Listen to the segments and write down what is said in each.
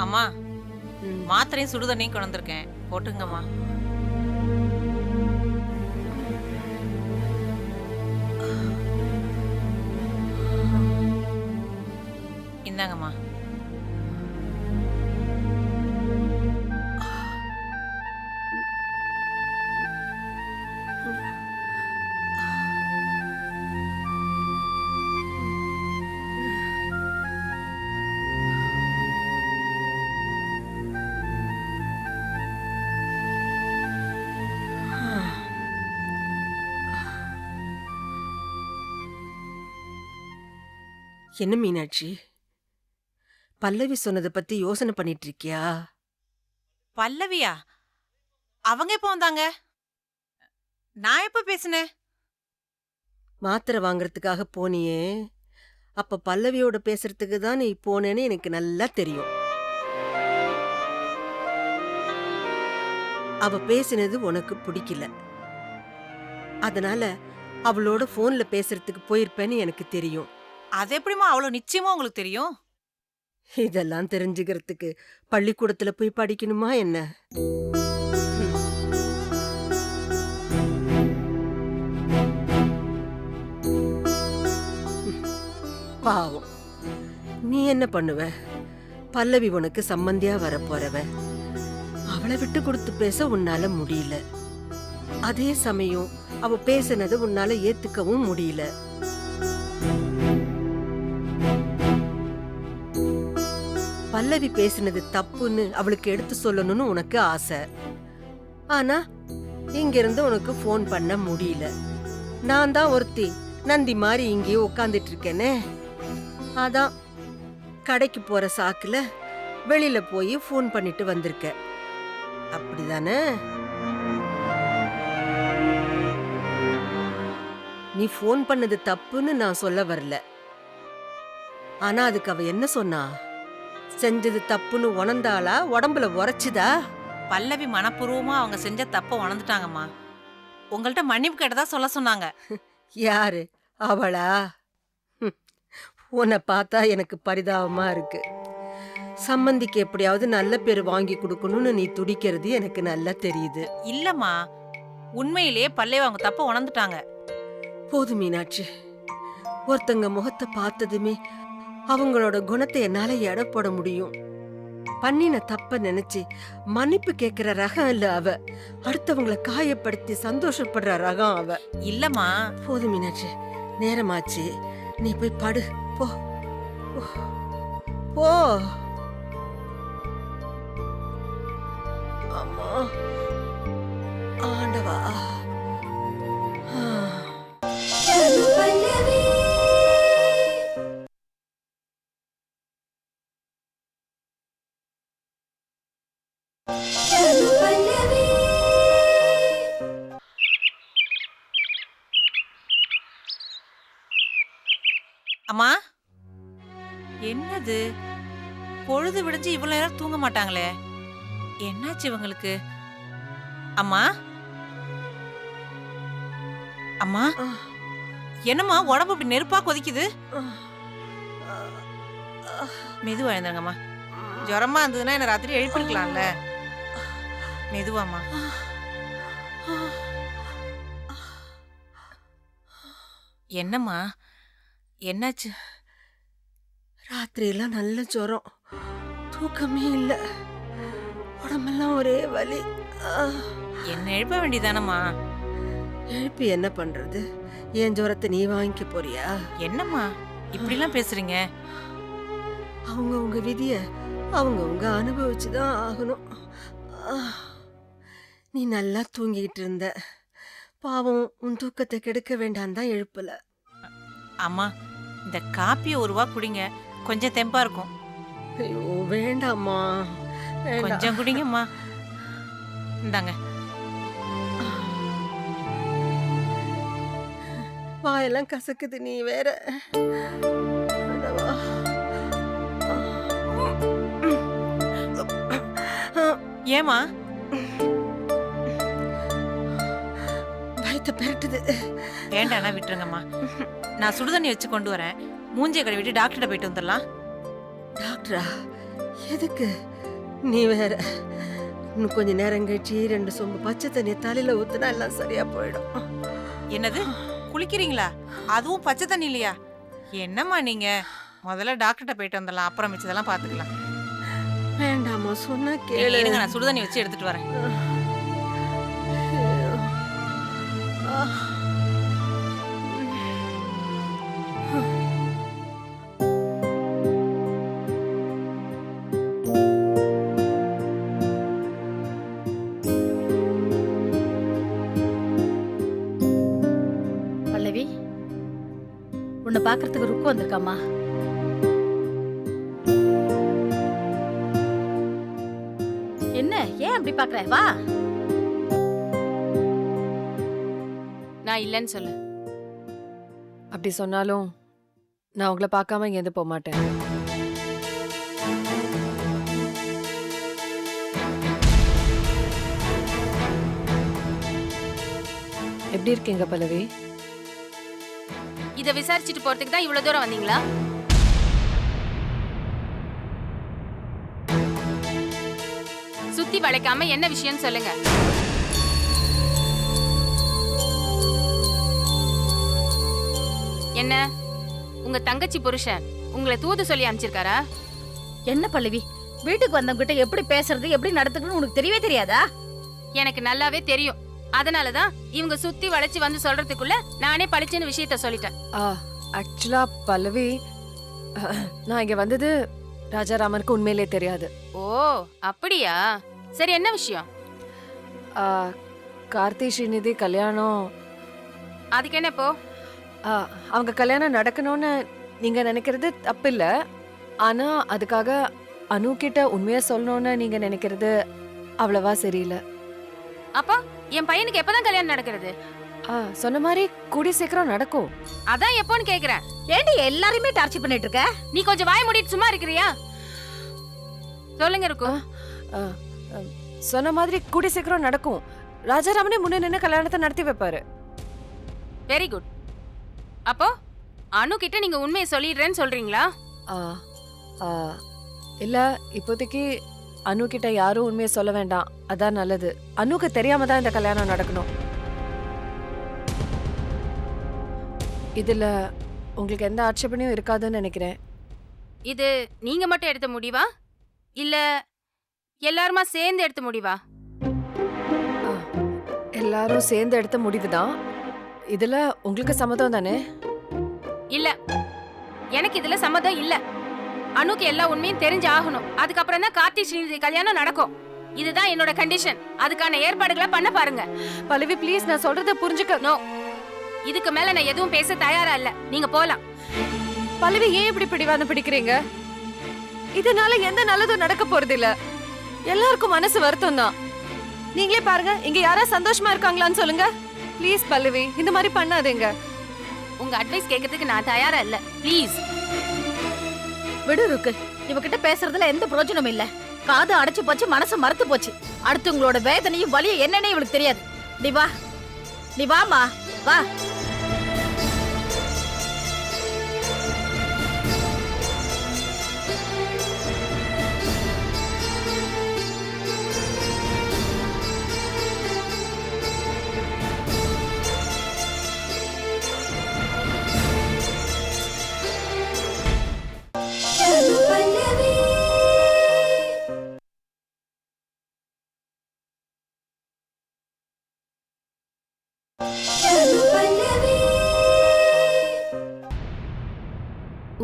அம்மா, ம். மாத்திரையும் சுடுதண்ணியும் கொண்டு வந்திருக்கேன், போட்டுங்கம்மா. இந்தாங்கம்மா. என்ன மீனாட்சி, பல்லவி சொன்னதை பத்தி யோசனை பண்ணிட்டு இருக்கியா? பல்லவியா? அவங்க எப்போ வந்தாங்க? நான் எப்ப பேசினேன்? மாத்திரை வாங்குறதுக்காக போனியே, அப்ப பல்லவியோட பேசுறதுக்கு தான் நீ போனேன்னு எனக்கு நல்லா தெரியும். அவ பேசினது உனக்கு பிடிக்கல, அதனால அவளோட போன்ல பேசுறதுக்கு போயிருப்பேன்னு எனக்கு தெரியும். அது எப்படிமா அவ்வளவு நிச்சயமா உங்களுக்கு தெரியும்? இதெல்லாம் தெரிஞ்சுக்கிறதுக்கு பள்ளிக்கூடத்துல போய் படிக்கணுமா என்ன? பாவம், நீ என்ன பண்ணுவ? பல்லவி உனக்கு சம்பந்தியா வரப்போறவ, அவளை விட்டு கொடுத்து பேச உன்னால முடியல. அதே சமயம் அவ பேசினது உன்னால ஏத்துக்கவும் முடியல. பல்லவி பேசினது தப்புன்னு அவளுக்கு எடுத்து சொல்லணும்னு உனக்கு ஆசை. ஆனா இங்க இருந்து உனக்கு போன் பண்ண முடியல. நான் தான் ஒருத்தி நந்தி மாதிரி இங்கேயே உட்காந்துட்டு இருக்கேனே, அதான் கடைக்கு போற சாக்குல வெளியில போய் போன் பண்ணிட்டு வந்திருக்க. அப்படிதானே? நீ போன் பண்ணது தப்புன்னு நான் சொல்ல வரல. ஆனா அதுக்கு அவ என்ன சொன்னா? செஞ்சது தப்புன்னு உணர்ந்தாளா, உடம்புல உரைச்சுதா? பல்லவி மனப்பூர்வமா அவங்க செஞ்ச தப்ப உணர்ந்துட்டாங்கம்மா. உங்கள்ட்ட மன்னிப்பு கேட்டதா சொல்ல சொன்னாங்க. யாரு? அவளா? ஹம், உன்னை பார்த்தா எனக்கு பரிதாபமா இருக்கு. சம்பந்திக்கு எப்படியாவது நல்ல பேர் வாங்கி கொடுக்கணும்னு நீ துடிக்கிறது எனக்கு நல்லா தெரியுது. இல்லம்மா, உண்மையிலேயே பல்லவி அவங்க தப்ப உணர்ந்துட்டாங்க. போதும் மீனாட்சி, ஒருத்தங்க முகத்தை பார்த்ததுமே அவங்களோட குணத்தை என்னால எடை போட முடியும். பண்ணின தப்ப நினைச்சு மன்னிப்பு கேக்குற ரகம் இல்ல அவ. அடுத்தவங்களை காயப்படுத்தி சந்தோஷப்படுற ரகம் அவ. இல்லம்மா, போதும் மீனாட்சி, நேரமாச்சு, நீ போய் படு. போ போ, போ. அம்மா, ஆண்டவா. ஆ. அம்மா, என்னது பொழுது விடிஞ்சு இவ்வளவு நேரம் தூங்க மாட்டாங்களே, என்னாச்சு இவங்களுக்கு? அம்மா, அம்மா, ஆ. என்னம்மா உடம்பு இப்படி நெருப்பா கொதிக்குது? ஆ. ஆ. மெதுவா எழுந்துருங்கம்மா. ஜுரமா இருந்ததுன்னா என்ன ராத்திரி எழுப்பிருக்கலாம்ல. மெதுவாம்மா. என்னம்மா, என்னாச்சு? ராத்திரியெல்லாம் நல்ல ஜுரம், தூக்கமே இல்ல, உடம்பெல்லாம் ஒரே வலி. ஆ. என்ன எழுப்ப வேண்டியதானம்மா? எழுப்பி என்ன பண்றது? என் ஜுரத்தை நீ வாங்கிக்க போறியா? என்னம்மா இப்படிலாம் பேசுறீங்க? அவங்கவுங்க விதிய அவங்கவுங்க அனுபவிச்சுதான் ஆகணும். ஆ. நீ நல்லா தூங்கிட்டு இருந்த, பாவம் உன் தூக்கத்தை கெடுக்க வேண்டாம் தான் எழுப்பல. அம்மா, இந்த காப்பியை ஒரு ரூபா குடிங்க, கொஞ்சம் தெம்பா இருக்கும். ஐயோ வேண்டாம்மா, வேண்டாம். கொஞ்சம் குடிங்கம்மா. இந்தாங்க. வாயெல்லாம் கசக்குது, நீ வேற. ஆண்டவா. ஏமா? வயித்தை பெரட்டுது. வேண்டாண்ணா விட்டுருங்கம்மா. நான் சுடுதண்ணி வச்சு கொண்டு வரேன். மூஞ்சியை கழுவிட்டு டாக்டர்கிட்ட போயிட்டு வந்துடலாம். டாக்டரா? எதுக்கு நீ வேற இன்னும் கொஞ்ச நேரம் கழிச்சு 2 சொம்பு பச்சை தண்ணியை தலையில ஊத்துனா எல்லாம் சரியா போயிடும். என்னது குளிக்கிறீங்களா? அதுவும் பச்சை தண்ணி இல்லையா? என்னம்மா நீங்க? முதல்ல டாக்டர்கிட்ட போயிட்டு வந்துடலாம், அப்புறம் மிச்சதெல்லாம் பாத்துக்கலாம். வேண்டாமா, சொன்னா நீங்க கேளு. இருங்க, நான் சுடுதண்ணி வச்சு எடுத்துட்டு வரேன். பல்லவி, உன்னை பாக்குறதுக்கு ருக்கு வந்திருக்காமா? என்ன ஏன் அப்படி பாக்குற? வா. நான் இல்லைன்னு சொல்லு. அப்படி சொன்னாலும் நான் உங்களை பார்க்காம இங்கேருந்து போக மாட்டேன். எப்படி இருக்கீங்க பல்லவி? இத விசாரிச்சுட்டு போறதுக்கு தான் இவ்வளவு தூரம் வந்தீங்களா? சுத்தி வளைக்காம என்ன விஷயம்னு சொல்லுங்க. என்ன உங்க தங்கச்சி புருஷன் உங்களை தூது சொல்லி அனுப்பிச்சிருக்காரா? என்ன பல்லவி, வீட்டுக்கு வந்தவங்க கிட்ட எப்படி பேசுறது, எப்படி நடத்துக்கணும்னு உனக்கு தெரியவே தெரியாதா? எனக்கு நல்லாவே தெரியும். அதனாலதான் இவங்க சுத்தி வளைச்சு வந்து சொல்றதுக்குள்ள நானே பளிச்சுன்னு விஷயத்த சொல்லிட்டேன். ஆக்சுவலா பல்லவி, நான் இங்க வந்தது ராஜாராமனுக்கு உண்மையிலே தெரியாது. ஓ அப்படியா? சரி, என்ன விஷயம்? ஆ, கார்த்தி ஸ்ரீநிதி கல்யாணம். அதுக்கு என்ன இப்போ? அவங்க கல்யாணம் நடக்கணும்னு நீங்க நினைக்கிறது தப்பில்ல. ஆனா அதுக்காக அனு கிட்ட உண்மையா சொல்லணும்னு நீங்க நினைக்கிறது அவ்வளவா சரியில்லை. அப்பா, என் பையனுக்கு எப்பதான் கல்யாணம் நடக்கிறது? சொன்ன மாதிரி கூடி சீக்கிரம் நடக்கும். அதான் எப்போன்னு கேக்குறேன். ஏண்டி எல்லாரையுமே டார்ச்சர் பண்ணிட்டு இருக்க? நீ கொஞ்சம் வாய் மூடிட்டு சும்மா இருக்கிறியா? சொல்லுங்க இருக்கும். சொன்ன மாதிரி கூடி சீக்கிரம் நடக்கும். ராஜாராமனே முன்ன நின்று கல்யாணத்தை நடத்தி வைப்பாரு. Very good. அப்போ அனு கிட்ட நீங்க உண்மையை சொல்லிடுறேன்னு சொல்றீங்களா? இல்ல, இப்போதைக்கு அனு கிட்ட யாரும் உண்மையை சொல்ல வேண்டாம். அதான் நல்லது. அனுக்கு தெரியாம தான் இந்த கல்யாணம் நடக்கணும். இதுல உங்களுக்கு எந்த ஆட்சேபனையும் இருக்காதுன்னு நினைக்கிறேன். இது நீங்க மட்டும் எடுத்த முடிவா இல்ல எல்லாருமா சேர்ந்து எடுத்த முடிவா? எல்லாரும் சேர்ந்து எடுத்த முடிவுதான். இதுல உங்களுக்கு சம்மதம் தானே? இல்ல, எனக்கு இதுல சம்மதம் இல்ல. அனுக்கு எல்லா உண்மையும் தெரிஞ்சு ஆகணும். அதுக்கப்புறம் தான் கார்த்தி ஸ்ரீநிதி கல்யாணம் நடக்கும். இதுதான் என்னோட கண்டிஷன். அதுக்கான ஏற்பாடுகளை பண்ண பாருங்க. பல்லவி ப்ளீஸ், நான் சொல்றத புரிஞ்சுக்க. நோ, இதுக்கு மேல நான் எதுவும் பேச தயாரா இல்ல. நீங்க போலாம். பல்லவி, ஏன் இப்படி பிடிவாதம் பிடிக்கிறீங்க? இதனால எந்த நல்லதும் நடக்க போறது இல்ல. எல்லாருக்கும் மனசு வருத்தம் தான். நீங்களே பாருங்க, இங்க யாரா சந்தோஷமா இருக்காங்களான்னு சொல்லுங்க. ப்ளீஸ் பல்லவி, இந்த மாதிரி பண்ணாதீங்க. உங்க அட்வைஸ் கேட்கறதுக்கு நான் தயாரா இல்ல. ப்ளீஸ் விடு ருக்கு. இவகிட்ட பேசுறதுல எந்த பிரயோஜனமும் இல்ல. காது அடைச்சு போச்சு, மனசு மறுத்து போச்சு. அடுத்தவங்களோட வேதனையும் வலியும் என்னன்னே இவளுக்கு தெரியாது. நீ வா, நீ வாமா, வா.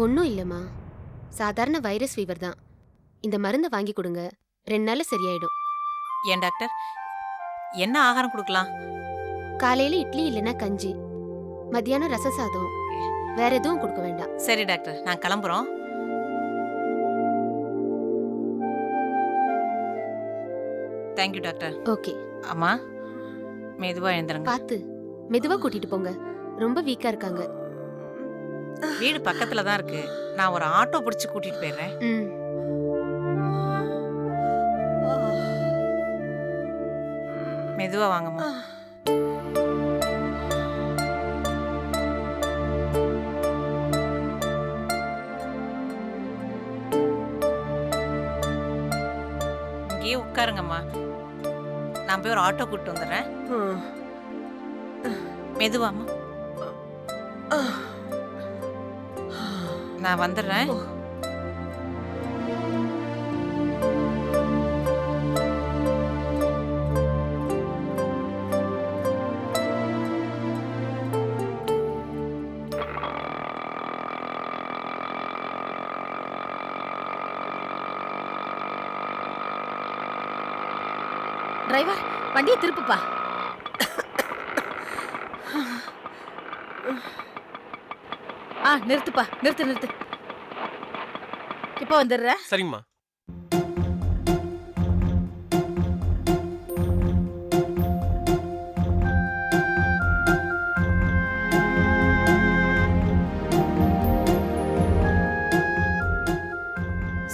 ஒன்றும் இல்லைம்மா, சாதாரண வைரஸ் ஃபீவர் தான். இந்த மருந்தை வாங்கி கொடுங்க, 2 நாள்ல சரியாயிடும். ஏன் டாக்டர், என்ன ஆகாரம் கொடுக்கலாம்? காலையில இட்லி இல்லைன்னா கஞ்சி, மத்தியானம் ரச சாதம். வேற எதுவும் கொடுக்க வேண்டாம். சரி டாக்டர், நான் கிளம்புறோம். Thank you doctor. ஓகே. அம்மா, மெதுவா எழுந்துருங்க. பார்த்து மெதுவா கூட்டிட்டு போங்க, ரொம்ப வீக்கா இருக்காங்க. வீடு பக்கத்துல தான் இருக்கு. நான் ஒரு ஆட்டோ பிடிச்சு கூட்டிட்டு போயிடுறேன். ம். மெதுவா வாங்கம்மா. இங்கேயே உட்காருங்கம்மா. நான் போய் ஒரு ஆட்டோ கூப்பிட்டு வந்துடுறேன். ம். மெதுவாம்மா. நான் வந்துடுறேன். டிரைவர் வண்டியை திருப்புப்பா. நிறுத்துப்பா, நிறுத்து. இப்போ வந்துடுற. சரிங்கம்மா.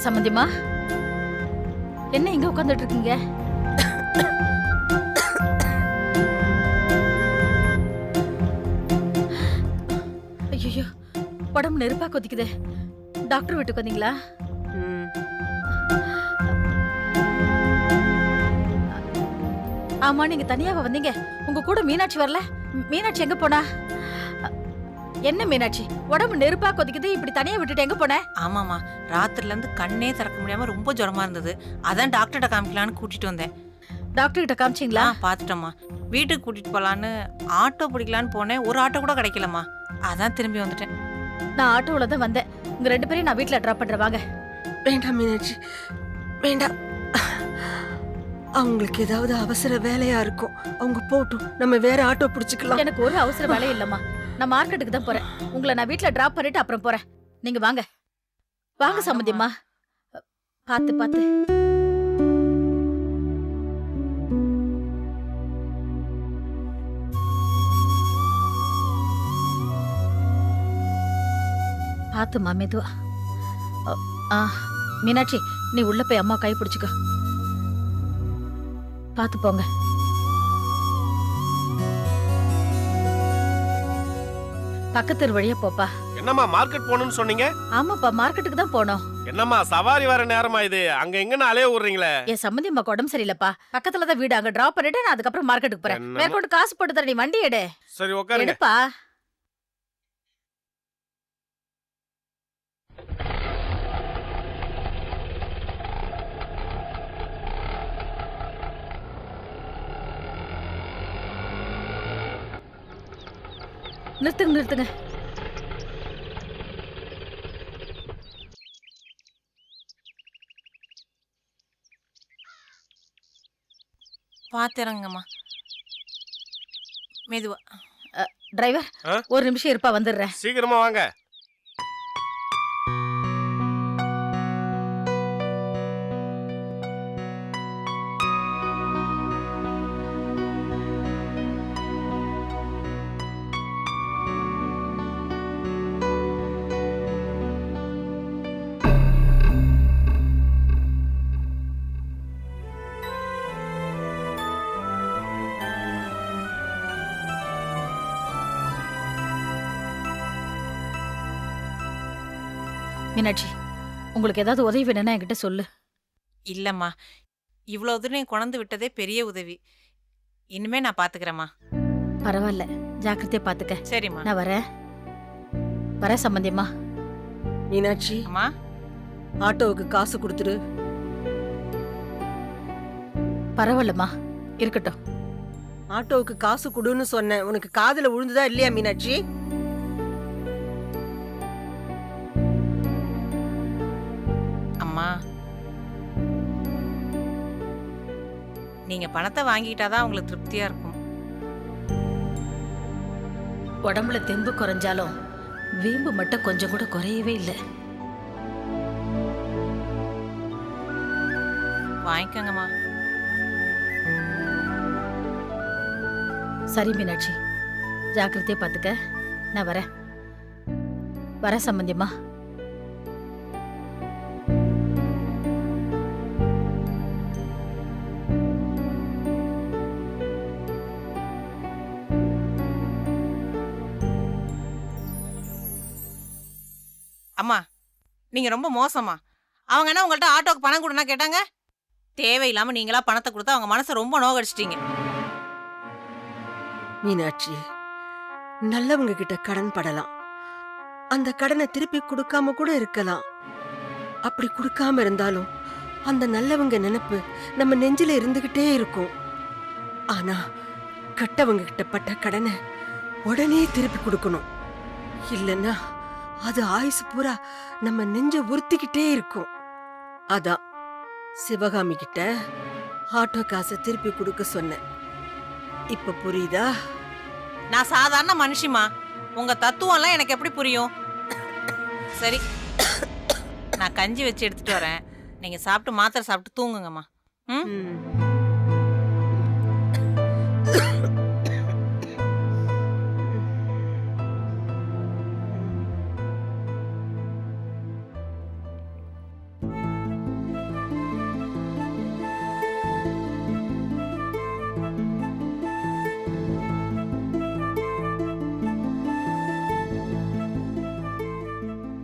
சம்மந்திமா, என்ன இங்க உட்கார்ந்துட்டு இருக்கீங்க? ஐயோ, உடம்பு நெருப்பா கொதிக்குது. டாக்டர் வீட்டுக்கு வந்தீங்களா? ம். ஆமா, நீங்க தனியாவா வந்தீங்க? உங்க கூட மீனாட்சி வரல? மீனாட்சி எங்க போனா? என்ன மீனாட்சி, உடம்பு நெருப்பா கொதிக்குது, இப்படி தனியா விட்டுட்டு எங்க போன? ஆமாம்மா, ராத்திரில இருந்து கண்ணே திறக்க முடியாம ரொம்ப ஜுரமா இருந்தது. அதான் டாக்டர்கிட்ட காமிக்கலான்னு கூட்டிட்டு வந்தேன். டாக்டர் கிட்ட காமிச்சிங்களா? பாத்துட்டோம்மா. வீட்டுக்கு கூட்டிட்டு போலான்னு ஆட்டோ பிடிக்கலான்னு போனேன். ஒரு ஆட்டோ கூட கிடைக்கலம்மா. அதான் திரும்பி வந்துட்டேன். நான் ஆட்டோல தான் வந்தேன். உங்க 2 பேரையும் நான் வீட்ல டிராப் பண்றேன், வாங்க. வேண்டாம் மீனாட்சி, வேண்டாம். அவங்களுக்கு ஏதாவது அவசர வேலையா இருக்கும். அவங்க போட்டும், நம்ம வேற ஆட்டோ பிடிச்சுக்கலாம். எனக்கு ஒரு அவசர வேலை இல்லம்மா. நான் மார்க்கெட்டுக்கு தான் போறேன். உங்களை நான் வீட்ல டிராப் பண்ணிட்டு அப்புறம் போறேன். நீங்க வாங்க. வாங்க சம்மந்தியம்மா. பாத்து. பாத்துமா, மெதுவா. மீனாட்சி, நீ உள்ள போய் அம்மா கை பிடிச்சுக்க. பாத்து போங்க. பக்கத்து வழியா போப்பா. என்னம்மா மார்க்கெட் போகணும்னு சொன்னீங்க? ஆமாப்பா, மார்க்கெட்டுக்கு தான் போனோம். என்னம்மா சவாரி வர நேரமா இது? அங்க எங்கன்னு அலைய விடுறீங்களே? என் சம்மந்தி அம்மாக்கு உடம்பு சரியில்லப்பா. பக்கத்துல தான் வீடு, அங்க டிராப் பண்ணிட்டு நான் அதுக்கப்புறம் மார்க்கெட்டுக்கு போறேன். என்னம்மா? மேற்கொண்டு காசு போட்டு தர, நீ வண்டி எடு. சரி உட்காருங்க. எடுப்பா. நிறுத்துங்க. பாத்துறங்கம்மா, மெதுவா. டிரைவர், ஒரு நிமிஷம் இருப்பா, வந்துடுறேன். சீக்கிரமா வாங்க. மீனாட்சி, உங்களுக்கு ஏதாவது உதவி வேணும்னா என்கிட்ட சொல்லு. இல்லம்மா, இவ்வளவு தூரம் கொண்டு விட்டதே பெரிய உதவி. இனிமே நான் பாத்துக்கிறேம்மா. பரவாயில்ல, ஜாக்கிரதையா பாத்துக்க. சரிம்மா. நான் வரேன் சம்பந்தியம்மா. மீனாட்சி, அம்மா, ஆட்டோவுக்கு காசு கொடுத்துரு. பரவாயில்லம்மா, இருக்கட்டும். ஆட்டோவுக்கு காசு கொடுன்னு சொன்னேன். உனக்கு காதுல விழுந்துதா இல்லையா மீனாட்சி? அம்மா, நீங்க பணத்தை வாங்கிட்டாதான் உங்களுக்கு திருப்தியா இருக்கும். உடம்புல தெம்பு குறைஞ்சாலும் வீம்பு மட்டும் கொஞ்சம் கூட குறையவே இல்லை. வாங்கிக்கோங்கம்மா. சரி மீனாட்சி, ஜாக்கிரதையா பாத்துக்க. நான் வரேன் சம்பந்தியம்மா. அம்மா, நீங்க ரொம்ப மோசமா. அவங்க என்ன உங்கள்ட்ட ஆட்டோக்கு பணம் கொடுனா கேட்டாங்க? தேவையில்லாம நீங்களா பணத்தை கொடுத்து அவங்க மனசை ரொம்ப நோகடிச்சிட்டீங்க. மீனாட்சி, நல்லவங்க கிட்ட கடன் படலாம், அந்த கடனை திருப்பி கொடுக்காம கூட இருக்கலாம். அப்படி கொடுக்காம இருந்தாலும் அந்த நல்லவங்க நினைப்பு நம்ம நெஞ்சில இருந்துகிட்டே இருக்கும். ஆனா கட்டவங்க கிட்ட பட்ட கடனை உடனே திருப்பி கொடுக்கணும். இல்லைன்னா அது ஆயுசு பூரா நம்ம நெஞ்ச உறுத்திக்கிட்டே இருக்கும். அதான் சிவகாமி கிட்ட ஆட்டோ காசை திருப்பி கொடுக்க சொன்னேன். இப்ப புரியுதா? நான் சாதாரண மனுஷிமா, உங்க தத்துவம்லாம் எனக்கு எப்படி புரியும்? சரி, நான் கஞ்சி வச்சு எடுத்துட்டு வரேன். நீங்க சாப்பிட்டு மாத்திரை சாப்பிட்டு தூங்குங்கம்மா. ம். ம்.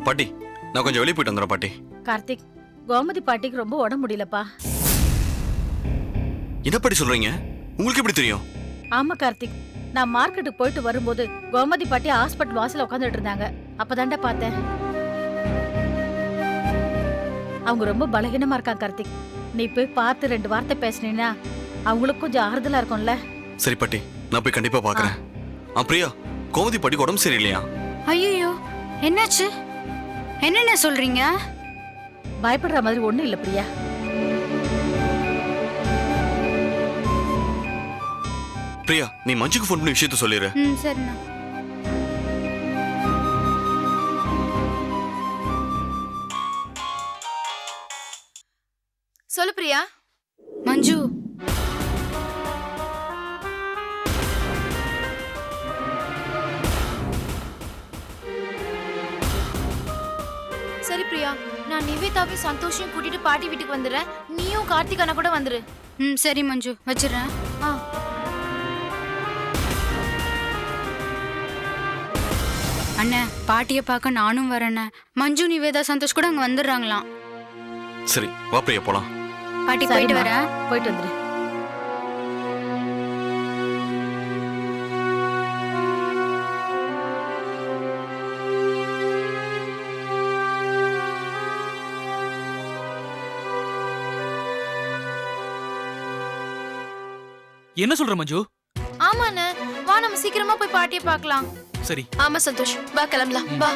பாட்டி, நான் கொஞ்சம் வெளியே போயிட்டு வந்துடுறேன் பாட்டி. கார்த்திக், கோமதி பாட்டிக்கு ரொம்ப உடம்பு முடியலப்பா. என்ன பாட்டி சொல்றீங்க? உங்களுக்கு எப்படி தெரியும்? ஆமா கார்த்திக், நான் மார்க்கெட்டுக்கு போயிட்டு வரும்போது கோமதி பாட்டி ஹாஸ்பிட்டல் வாசல்ல உட்காந்துட்டு இருந்தாங்க. அப்பதான்டா பார்த்தேன். அவங்க ரொம்ப பலகீனமா இருக்காங்க கார்த்திக். நீ போய் பார்த்து 2 வார்த்தை பேசினீன்னா அவங்களுக்கு கொஞ்சம் ஆறுதலா இருக்கும்ல. சரி பாட்டி, நான் போய் கண்டிப்பா பாக்குறேன். பிரியா, கோமதி பாட்டிக்கு உடம்பு சரியில்லையா? ஐயோ, என்னாச்சு? என்னென்ன சொல்றீங்க? பயப்படுற மாதிரி ஒண்ணும் இல்ல பிரியா. பிரியா, நீ மஞ்சுக்கு ஃபோன் பண்ணி விஷயத்த சொல்லிடு. சரிண்ணா. சொல்லு பிரியா. மஞ்சு, சரி பிரியா, நான் நிவேதாவையும் சந்தோஷையும் கூட்டிட்டு பாட்டி வீட்டுக்கு வந்துடுறேன். நீயும் கார்த்திக் அண்ணா கூட வந்துரு. சரி மஞ்சு, வச்சிடுறேன். அண்ணே, பாட்டியை பார்க்க நானும் வரேண்ணே. மஞ்சு, நிவேதா, சந்தோஷ் கூட அங்க வந்துடுறாங்களாம். சரி, வா பிரியா போலாம். பாட்டி, போயிட்டு வரேன். போயிட்டு வந்துரு. என்ன சொல்ற மஞ்சு? ஆமாண்ணே, வா நம்ம சீக்கிரமா போய் பாட்டியை பார்க்கலாம். சரி. ஆமா சந்தோஷ், வா கிளம்பலாம். வா.